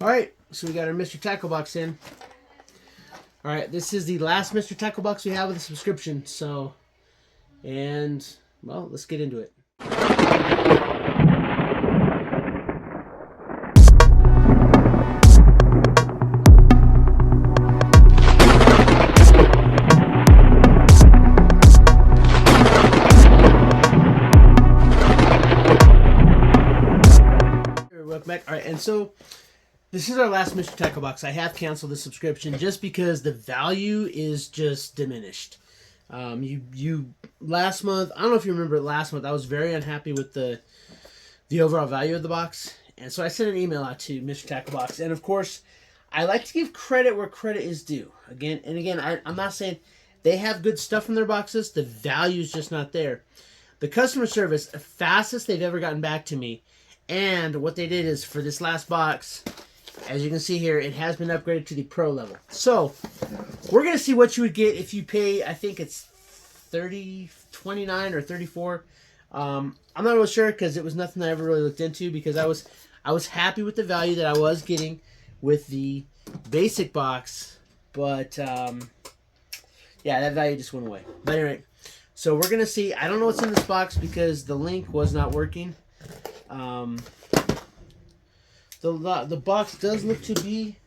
Alright, so we got our Mr. Tackle Box in. Alright, this is the last Mr. Tackle Box we have with a subscription, so... And, well, let's get into it. Welcome back. Alright, and so... This is our last Mr. Tackle Box. I have canceled the subscription just because the value is just diminished. You last month, I don't know if you remember last month, I was very unhappy with the overall value of the box. And so I sent an email out to Mr. Tackle Box. And of course, I like to give credit where credit is due. Again, I'm not saying they have good stuff in their boxes. The value is just not there. The customer service, the fastest they've ever gotten back to me. And what they did is for this last box... As you can see here, it has been upgraded to the Pro level. So, we're going to see what you would get if you pay, I think it's $29 or $34. I'm not really sure because it was nothing I ever really looked into because I was happy with the value that I was getting with the basic box. But, yeah, that value just went away. But anyway, so we're going to see. I don't know what's in this box because the link was not working. The box does look to be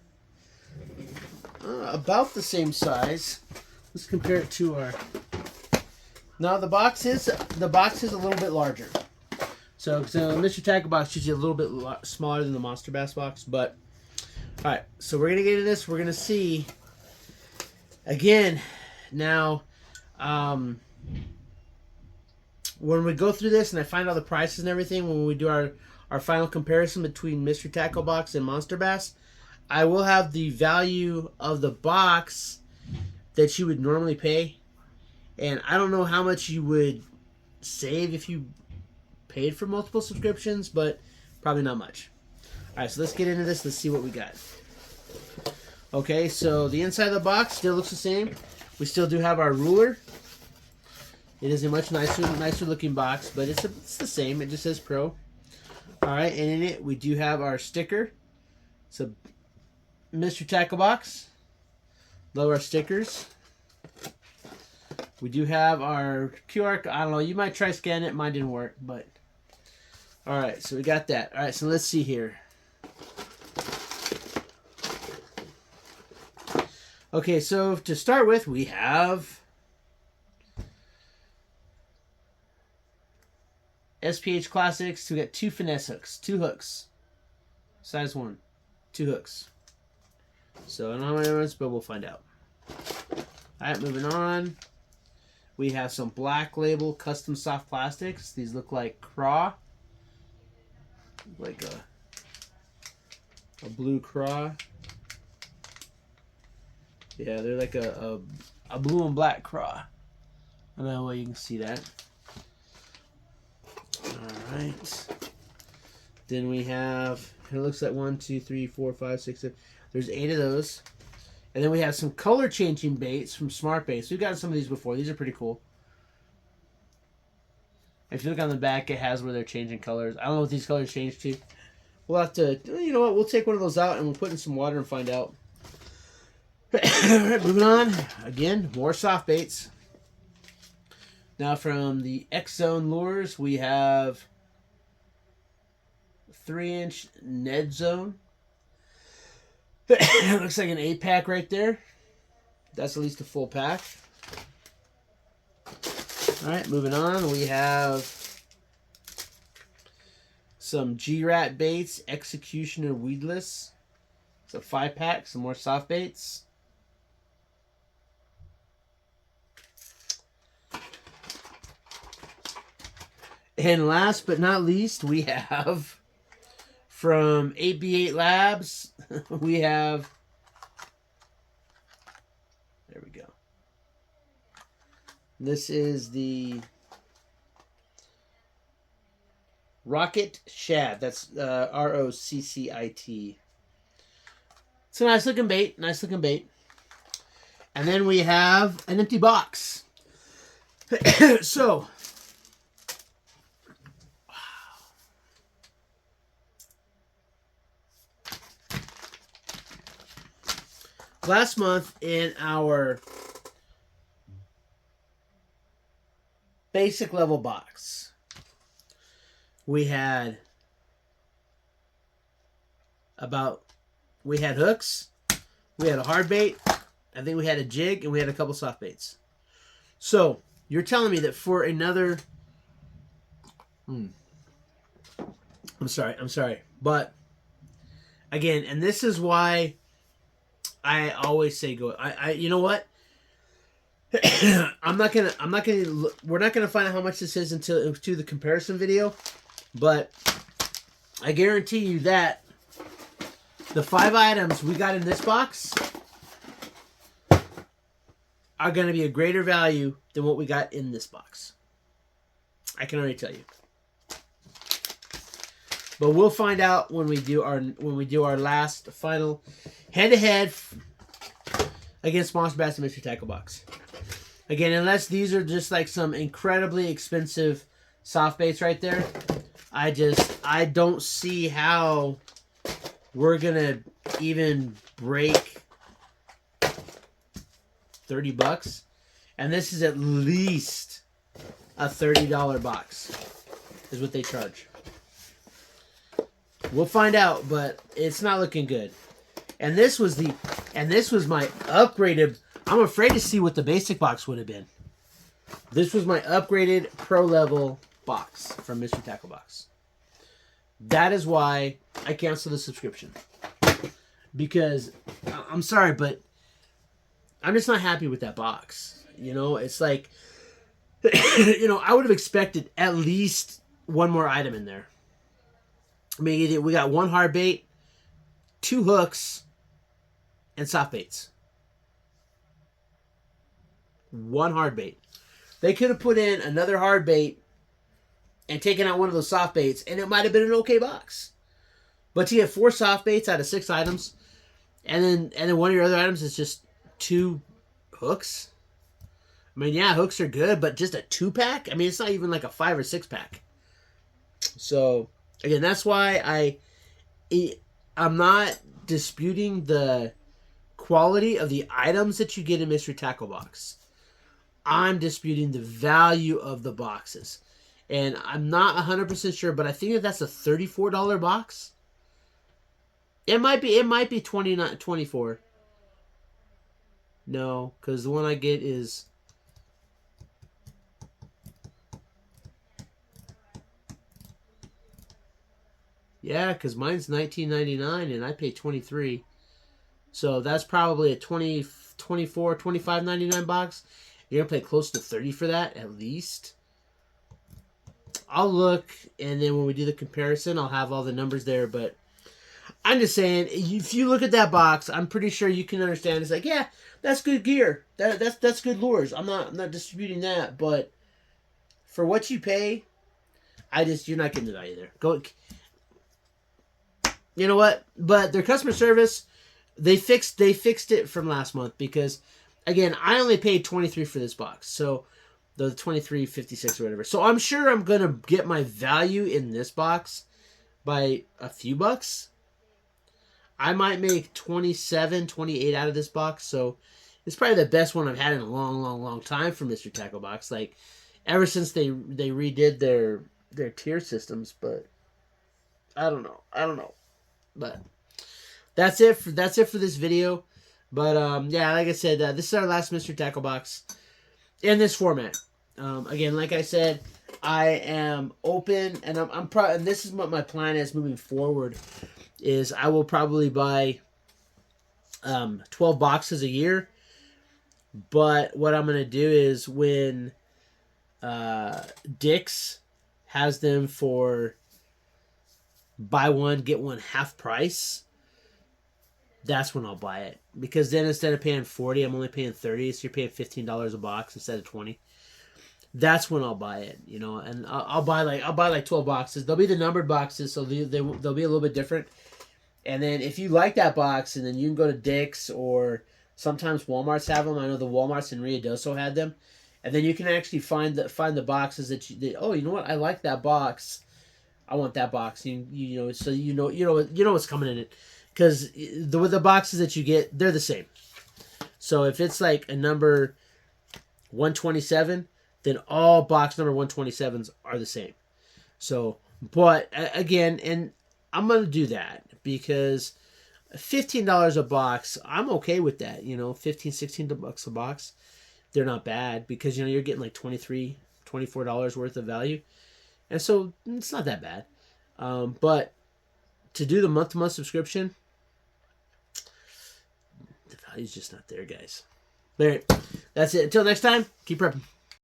about the same size. Let's compare it to our. Now the box is a little bit larger. So Mr. Tackle Box usually a little bit smaller than the Monster Bass box, but all right. So we're gonna get into this. We're gonna see again now. When we go through this and I find out the prices and everything, when we do our final comparison between Mr. Tackle Box and Monster Bass, I will have the value of the box that you would normally pay. And I don't know how much you would save if you paid for multiple subscriptions, but probably not much. Alright, so let's get into this. Let's see what we got. Okay, so the inside of the box still looks the same. We still do have our ruler. It is a much nicer looking box, but it's the same. It just says Pro. Alright, and in it we do have our sticker. It's a Mr. Tackle Box. Love our stickers. We do have our QR code. I don't know, you might try scanning it. Mine didn't work, but... Alright, so we got that. Alright, so let's see here. Okay, so to start with, we have... SPH Classics. We got 2 finesse hooks. 2 hooks. Size 1. 2 hooks. So I don't know how many runs, but we'll find out. Alright, moving on. We have some Black Label custom soft plastics. These look like craw. Like a blue craw. Yeah, they're like a blue and black craw. I don't know why you can see that. Alright. Then we have, it looks like 1, 2, 3, 4, 5, 6, 7. There's 8 of those. And then we have some color changing baits from Smart Baits. We've gotten some of these before. These are pretty cool. If you look on the back, it has where they're changing colors. I don't know what these colors change to. We'll have to, you know what, we'll take one of those out and we'll put in some water and find out. Alright, moving on. Again, more soft baits. Now from the X-Zone Lures, we have 3-inch Ned Zone. Looks like an 8-pack right there. That's at least a full pack. Alright, moving on. We have some G-Rat baits, Executioner Weedless. It's a 5-pack, some more soft baits. And last but not least, we have from 8B8 Labs, we have, there we go. This is the Rocket Shad. That's R-O-C-C-I-T. It's a nice looking bait. Nice looking bait. And then we have an empty box. So, last month in our basic level box, we had hooks, we had a hard bait, I think we had a jig, and we had a couple soft baits. So you're telling me that for another, I'm sorry, but again, and this is why I always say go. You know what? we're not gonna find out how much this is until to the comparison video, but I guarantee you that the 5 items we got in this box are going to be a greater value than what we got in this box. I can already tell you. But we'll find out when we do our last final head-to-head against Monster Bass and Mystery Tackle Box. Again, unless these are just like some incredibly expensive soft baits right there, I don't see how we're gonna even break $30, and this is at least a $30 box is what they charge. We'll find out, but it's not looking good. And this was my upgraded. I'm afraid to see what the basic box would have been. This was my upgraded pro level box from Mystery Tackle Box. That is why I canceled the subscription. Because I'm sorry, but I'm just not happy with that box. You know, it's like, I would have expected at least one more item in there. I mean, we got 1 hard bait, 2 hooks, and soft baits. 1 hard bait. They could have put in another hard bait and taken out one of those soft baits, and it might have been an okay box. But to get 4 soft baits out of 6 items, and then one of your other items is just 2 hooks. I mean, yeah, hooks are good, but just a 2-pack? I mean, it's not even like a 5 or 6-pack. So, again, that's why I'm not disputing the quality of the items that you get in Mystery Tackle Box. I'm disputing the value of the boxes. And I'm not 100% sure, but I think that that's a $34 box. It might be 29, 24. No, because the one I get is... Yeah, because mine's $19.99 and I pay $23. So that's probably a $24, $25.99 box. You're going to pay close to $30 for that, at least. I'll look, and then when we do the comparison, I'll have all the numbers there. But I'm just saying, if you look at that box, I'm pretty sure you can understand. It's like, yeah, that's good gear. That's good lures. I'm not disputing that. But for what you pay, you're not getting the value there. Go. You know what? But their customer service, they fixed it from last month because, again, I only paid $23 for this box. So the $23.56 or whatever. So I'm sure I'm gonna get my value in this box by a few bucks. I might make 27, 28 out of this box. So it's probably the best one I've had in a long, long, long time for Mystery Tackle Box. Like ever since they redid their tier systems. But I don't know. But that's it for this video. But yeah, like I said, this is our last Mystery Tackle Box in this format. Again, like I said, I am open, and and this is what my plan is moving forward. Is I will probably buy 12 boxes a year. But what I'm gonna do is when Dick's has them for buy one get one half price, that's when I'll buy it. Because then instead of paying $40, I'm only paying $30, so you're paying $15 a box instead of $20. That's when I'll buy it, and I'll buy like 12 boxes. They'll be the numbered boxes, so they'll be a little bit different. And then if you like that box, and then you can go to Dick's, or sometimes Walmart's have them. I know the Walmart's in Ruidoso had them, and then you can actually find the boxes that you know what, I like that box. I want that box. So you know what's coming in it, because the boxes that you get, they're the same. So if it's like a number 127, then all box number 127s are the same. So, but again, and I'm going to do that because $15 a box, I'm okay with that. You know, 15, $16 a box, they're not bad because, you know, you're getting like $23, $24 worth of value. And so it's not that bad. But to do the month-to-month subscription, the value's just not there, guys. All right, that's it. Until next time, keep prepping.